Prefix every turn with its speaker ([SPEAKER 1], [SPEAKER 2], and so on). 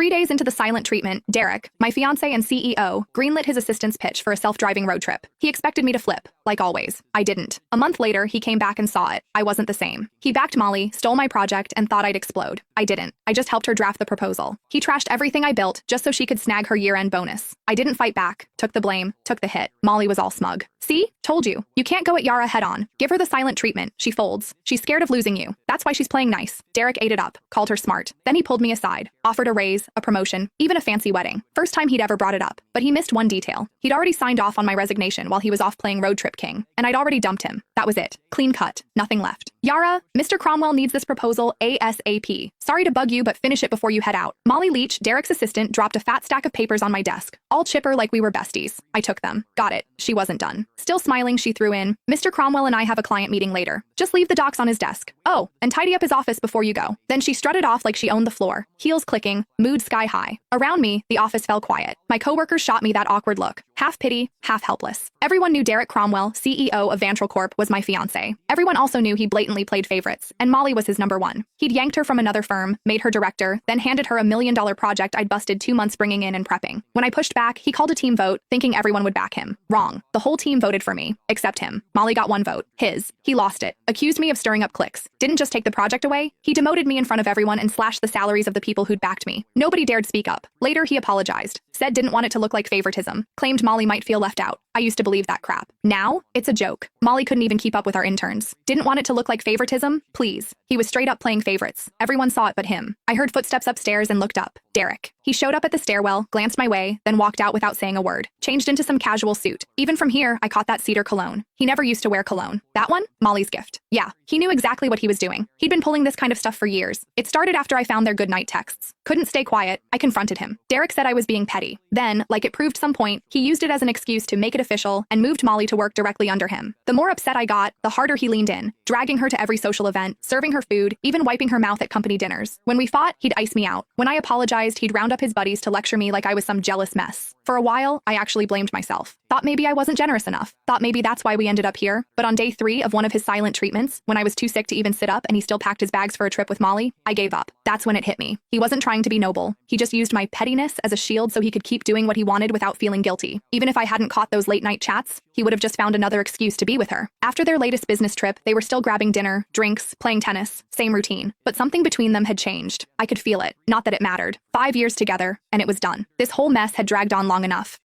[SPEAKER 1] 3 days into the silent treatment, Derek, my fiancé and CEO, greenlit his assistant's pitch for a self-driving road trip. He expected me to flip, like always. I didn't. A month later, he came back and saw it. I wasn't the same. He backed Molly, stole my project, and thought I'd explode. I didn't. I just helped her draft the proposal. He trashed everything I built just so she could snag her year-end bonus. I didn't fight back, took the blame, took the hit. Molly was all smug. See? Told you. You can't go at Yara head-on. Give her the silent treatment. She folds. She's scared of losing you. That's why she's playing nice. Derek ate it up, called her smart. Then he pulled me aside, offered a raise, a promotion, even a fancy wedding. First time he'd ever brought it up. But he missed one detail. He'd already signed off on my resignation while he was off playing Road Trip King. And I'd already dumped him. That was it. Clean cut. Nothing left. Yara, Mr. Cromwell needs this proposal ASAP. Sorry to bug you, but finish it before you head out. Molly Leach, Derek's assistant, dropped a fat stack of papers on my desk, all chipper like we were besties. I took them. Got it. She wasn't done. Still smiling, she threw in, Mr. Cromwell and I have a client meeting later. Just leave the docs on his desk. Oh, and tidy up his office before you go. Then she strutted off like she owned the floor, heels clicking, mood sky high. Around me, the office fell quiet. My coworkers shot me that awkward look, half pity, half helpless. Everyone knew Derek Cromwell, CEO of Vantral Corp, was my fiancé. Everyone also knew he blatantly played favorites, and Molly was his number one. He'd yanked her from another firm, made her director, then handed her a $1 million project I'd busted 2 months bringing in and prepping. When I pushed back, he called a team vote, thinking everyone would back him. Wrong. The whole team voted for me, except him. Molly got 1 vote. His. He lost it. Accused me of stirring up cliques. Didn't just take the project away. He demoted me in front of everyone and slashed the salaries of the people who'd backed me. Nobody dared speak up. Later, he apologized. Said didn't want it to look like favoritism. Claimed Molly might feel left out. I used to believe that crap. Now, it's a joke. Molly couldn't even keep up with our interns. Didn't want it to look like favoritism? Please. He was straight up playing favorites. Everyone saw it but him. I heard footsteps upstairs and looked up. Derek. He showed up at the stairwell, glanced my way, then walked out without saying a word. Changed into some casual suit. Even from here, I caught that cedar cologne. He never used to wear cologne. That one? Molly's gift. Yeah, he knew exactly what he was doing. He'd been pulling this kind of stuff for years. It started after I found their goodnight texts. Couldn't stay quiet. I confronted him. Derek said I was being petty. Then, like it proved some point, he used it as an excuse to make it official and moved Molly to work directly under him. The more upset I got, the harder he leaned in, dragging her to every social event, serving her food, even wiping her mouth at company dinners. When we fought, he'd ice me out. When I apologized, he'd round up his buddies to lecture me like I was some jealous mess. For a while, I actually blamed myself. Thought maybe I wasn't generous enough. Thought maybe that's why we ended up here. But on day 3 of one of his silent treatments, when I was too sick to even sit up and he still packed his bags for a trip with Molly, I gave up. That's when it hit me. He wasn't trying to be noble. He just used my pettiness as a shield so he could keep doing what he wanted without feeling guilty. Even if I hadn't caught those late-night chats, he would have just found another excuse to be with her. After their latest business trip, they were still grabbing dinner, drinks, playing tennis, same routine. But something between them had changed. I could feel it. Not that it mattered. 5 years together, and it was done. This whole mess had dragged on long enough.